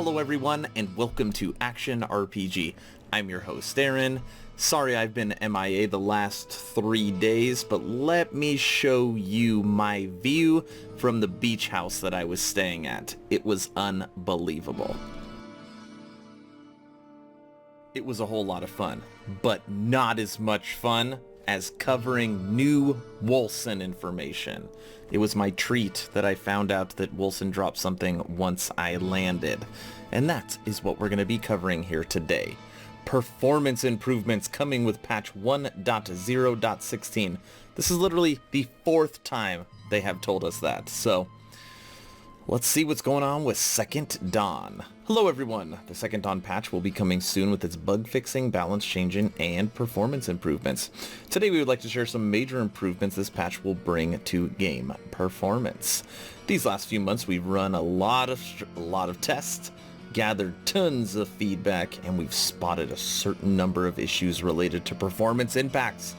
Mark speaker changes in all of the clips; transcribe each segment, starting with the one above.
Speaker 1: Hello everyone, and welcome to Action RPG. I'm your host Aaron. Sorry I've been MIA the last 3 days, but let me show you my view from the beach house that I was staying at. It was unbelievable. It was a whole lot of fun, but not as much fun as covering new Wolcen information. It was my treat that I found out that Wolcen dropped something once I landed. And that is what we're going to be covering here today. Performance improvements coming with patch 1.0.16. This is literally the 4th time they have told us that. So let's see what's going on with Second Dawn. Hello everyone! The Second Dawn patch will be coming soon with its bug fixing, balance changing, and performance improvements. Today we would like to share some major improvements this patch will bring to game performance. These last few months we've run a lot of tests, gathered tons of feedback, and we've spotted a certain number of issues related to performance impacts,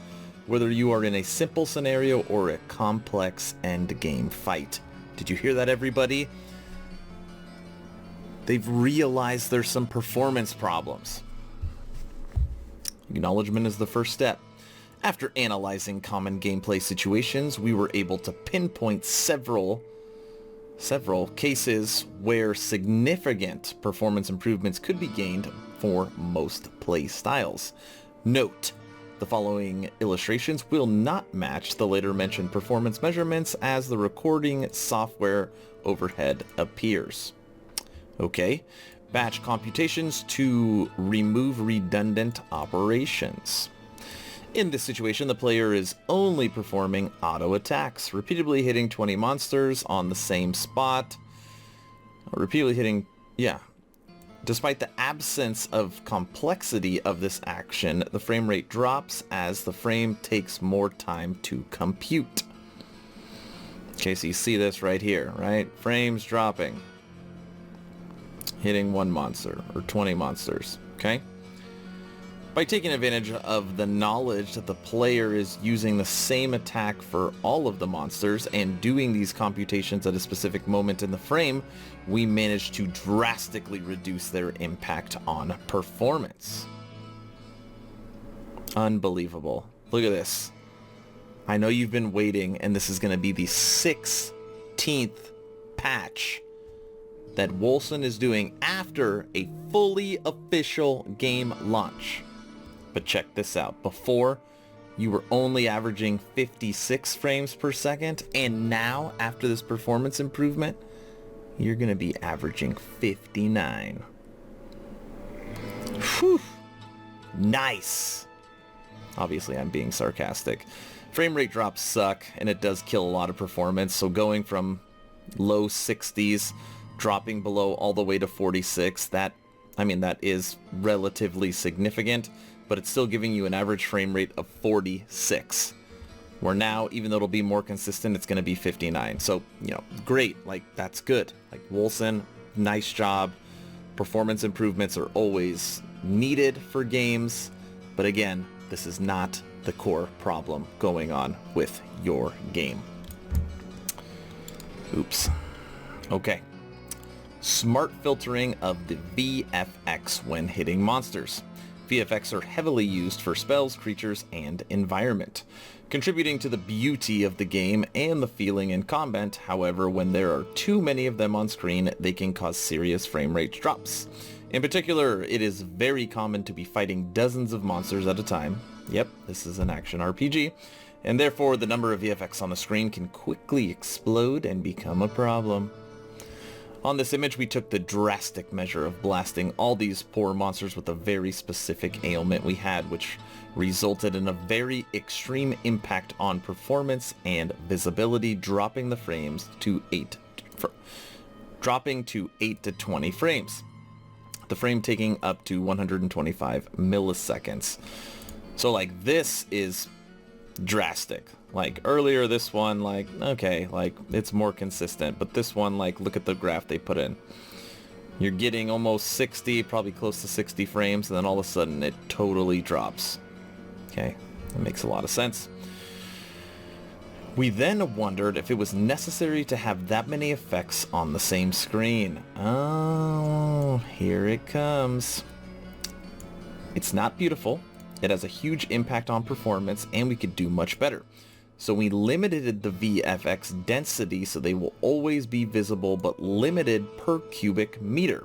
Speaker 1: whether you are in a simple scenario or a complex endgame fight. Did you hear that, everybody? They've realized there's some performance problems. Acknowledgement is the first step. After analyzing common gameplay situations, we were able to pinpoint several cases where significant performance improvements could be gained for most play styles. Note, the following illustrations will not match the later mentioned performance measurements as the recording software overhead appears. Okay, batch computations to remove redundant operations. In this situation, the player is only performing auto attacks, repeatedly hitting 20 monsters on the same spot. Despite the absence of complexity of this action, the frame rate drops as the frame takes more time to compute. Okay, so you see this right here, right? Frames dropping. Hitting one monster, or 20 monsters, okay? By taking advantage of the knowledge that the player is using the same attack for all of the monsters and doing these computations at a specific moment in the frame, we managed to drastically reduce their impact on performance. Unbelievable. Look at this. I know you've been waiting, and this is going to be the 16th patch that Wolcen is doing after a fully official game launch. But check this out. Before, you were only averaging 56 frames per second, and now, after this performance improvement, you're going to be averaging 59. Whew. Nice. Obviously, I'm being sarcastic. Frame rate drops suck, and it does kill a lot of performance, so going from low 60s, dropping below all the way to 46, that is relatively significant, but it's still giving you an average frame rate of 46. Where now, even though it'll be more consistent, it's going to be 59. So, great. That's good. Wolcen, nice job. Performance improvements are always needed for games, but again, this is not the core problem going on with your game. Oops. Okay. Smart filtering of the VFX when hitting monsters. VFX are heavily used for spells, creatures, and environment, contributing to the beauty of the game and the feeling in combat. However, when there are too many of them on screen, they can cause serious frame rate drops. In particular, it is very common to be fighting dozens of monsters at a time. Yep, this is an action RPG, and therefore the number of VFX on the screen can quickly explode and become a problem. On this image, we took the drastic measure of blasting all these poor monsters with a very specific ailment we had, which resulted in a very extreme impact on performance and visibility, dropping the frames to 8 to 20 frames. The frame taking up to 125 milliseconds. So this is drastic. Earlier this one, okay, it's more consistent, but this one, look at the graph they put in. You're getting almost 60, probably close to 60 frames, and then all of a sudden it totally drops. Okay, that makes a lot of sense. We then wondered if it was necessary to have that many effects on the same screen. Oh, Here it comes. It's not beautiful. It has a huge impact on performance, and we could do much better. So we limited the VFX density so they will always be visible but limited per cubic meter.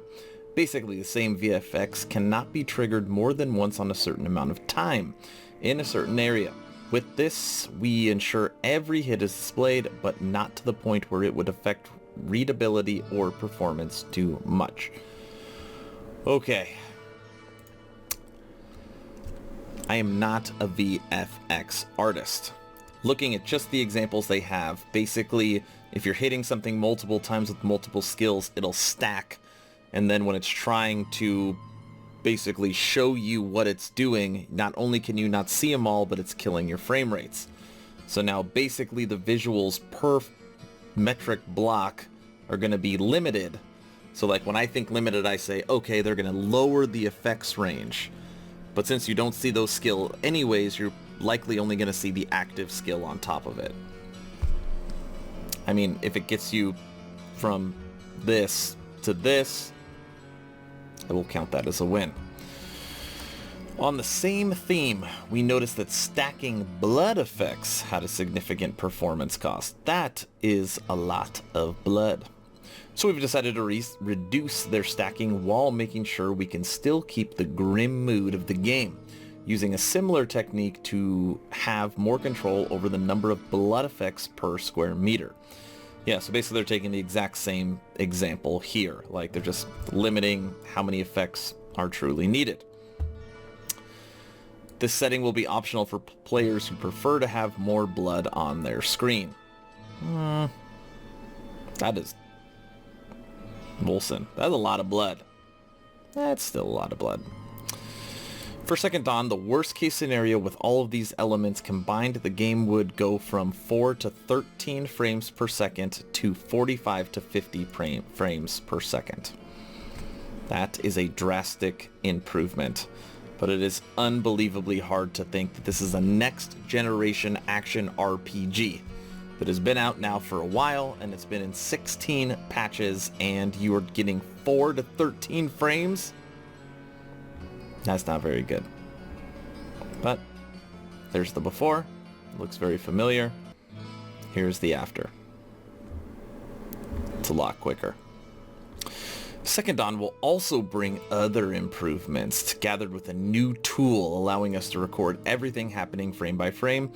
Speaker 1: Basically, the same VFX cannot be triggered more than once on a certain amount of time in a certain area. With this, we ensure every hit is displayed, but not to the point where it would affect readability or performance too much. Okay. I am not a VFX artist. Looking at just the examples they have, basically, if you're hitting something multiple times with multiple skills, it'll stack. And then when it's trying to basically show you what it's doing, not only can you not see them all, but it's killing your frame rates. So now basically the visuals per metric block are going to be limited. So like when I think limited, I say, okay, they're going to lower the effects range. But since you don't see those skills anyways, you're likely only going to see the active skill on top of it. I mean, if it gets you from this to this, I will count that as a win. On the same theme, we noticed that stacking blood effects had a significant performance cost. That is a lot of blood. So we've decided to reduce their stacking while making sure we can still keep the grim mood of the game, using a similar technique to have more control over the number of blood effects per square meter. Yeah, so basically they're taking the exact same example here. Like they're just limiting how many effects are truly needed. This setting will be optional for players who prefer to have more blood on their screen. That is... Wolcen. That's a lot of blood. That's still a lot of blood. For Second Dawn, the worst case scenario with all of these elements combined, the game would go from 4 to 13 frames per second to 45 to 50 frames per second. That is a drastic improvement, but it is unbelievably hard to think that this is a next generation action RPG that has been out now for a while, and it's been in 16 patches, and you are getting 4 to 13 frames? That's not very good. But there's the before. It looks very familiar. Here's the after. It's a lot quicker. Second Dawn will also bring other improvements, gathered with a new tool allowing us to record everything happening frame by frame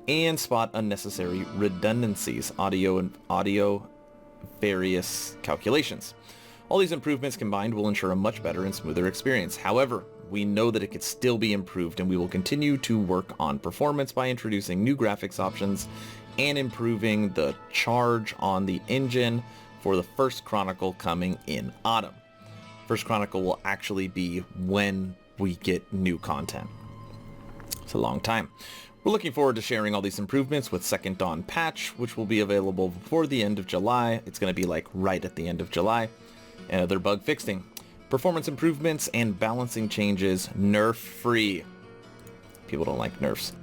Speaker 1: and spot unnecessary redundancies, audio various calculations. All these improvements combined will ensure a much better and smoother experience. However, we know that it could still be improved, and we will continue to work on performance by introducing new graphics options and improving the charge on the engine for the first Chronicle coming in autumn. First Chronicle will actually be when we get new content. It's a long time. We're looking forward to sharing all these improvements with Second Dawn patch, which will be available before the end of July. It's going to be like right at the end of July. And other bug fixing, performance improvements, and balancing changes, nerf free. People don't like nerfs.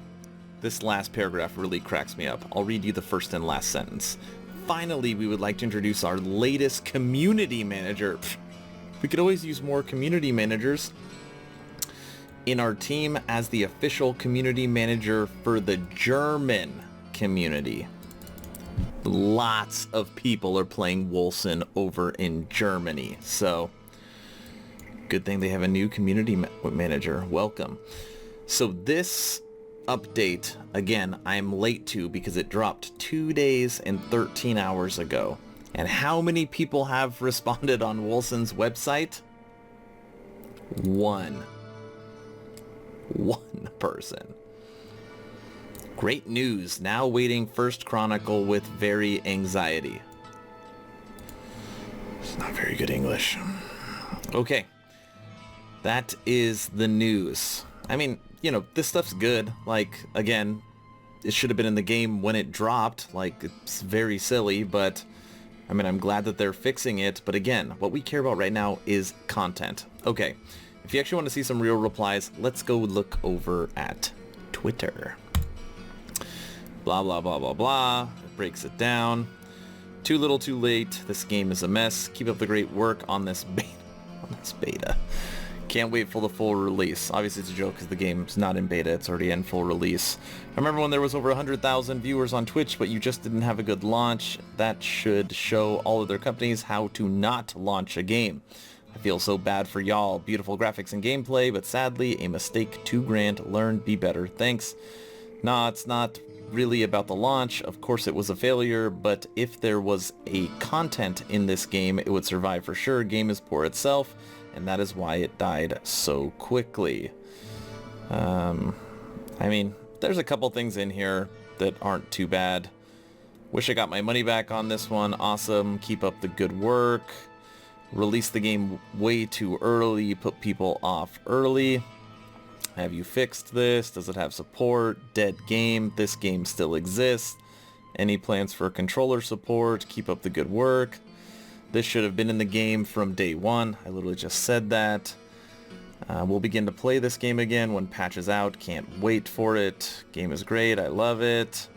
Speaker 1: This last paragraph really cracks me up. I'll read you the first and last sentence. Finally, we would like to introduce our latest community manager. We could always use more community managers in our team as the official community manager for the German community. Lots of people are playing Wolcen over in Germany, so good thing they have a new community manager. Welcome. So this update, again, I'm late to because it dropped 2 days and 13 hours ago. And how many people have responded on Wolcen's website? One person. Great news. Now waiting First Chronicle with very anxiety. It's not very good English. Okay. That is the news. I mean, you know, this stuff's good. Like, again, it should have been in the game when it dropped. Like, it's very silly, but I mean, I'm glad that they're fixing it. But again, what we care about right now is content. Okay. If you actually want to see some real replies, let's go look over at Twitter. Blah, blah, blah, blah, blah. It breaks it down. Too little, too late. This game is a mess. Keep up the great work on this beta. on this beta. Can't wait for the full release. Obviously it's a joke because the game's not in beta, it's already in full release. I remember when there was over 100,000 viewers on Twitch, but you just didn't have a good launch. That should show all other companies how to not launch a game. I feel so bad for y'all. Beautiful graphics and gameplay, but sadly a mistake. 2 grand. Learn, be better. Thanks. Nah, it's not really about the launch. Of course it was a failure, but if there was a content in this game, it would survive for sure. Game is poor itself, and that is why it died so quickly. I mean, there's a couple things in here that aren't too bad. Wish I got my money back on this one. Awesome. Keep up the good work. Release the game way too early. Put people off early. Have you fixed this? Does it have support? Dead game. This game still exists. Any plans for controller support? Keep up the good work. This should have been in the game from day one. I literally just said that. We'll begin to play this game again when patch is out. Can't wait for it. Game is great. I love it.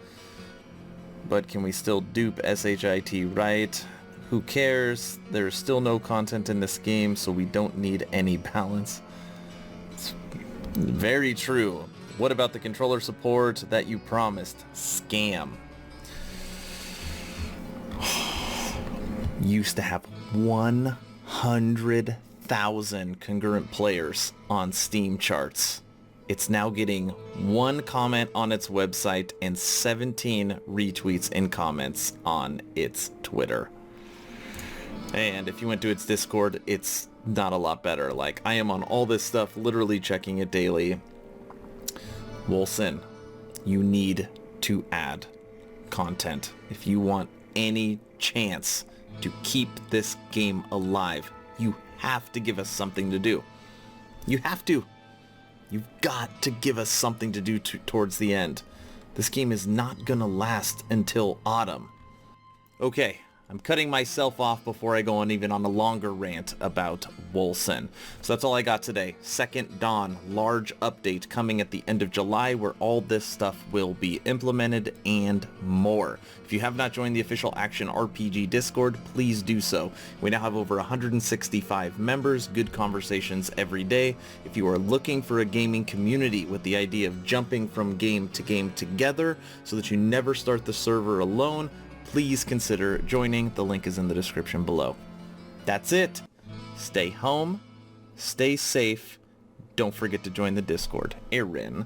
Speaker 1: But can we still dupe SHIT right? Who cares? There's still no content in this game, so we don't need any balance. It's very true. What about the controller support that you promised? Scam. Used to have 100,000 concurrent players on Steam charts. It's now getting 1 comment on its website and 17 retweets and comments on its Twitter. And if you went to its Discord, it's not a lot better. Like, I am on all this stuff, literally checking it daily. Wolcen, you need to add content if you want any chance to keep this game alive. You have to give us something to do. You have to. You've got to give us something to do towards the end. This game is not gonna last until autumn. Okay. I'm cutting myself off before I go on even on a longer rant about Wolcen. So that's all I got today. Second Dawn, large update coming at the end of July where all this stuff will be implemented and more. If you have not joined the official Action RPG Discord, please do so. We now have over 165 members, good conversations every day. If you are looking for a gaming community with the idea of jumping from game to game together so that you never start the server alone, please consider joining. The link is in the description below. That's it. Stay home. Stay safe. Don't forget to join the Discord. Erin.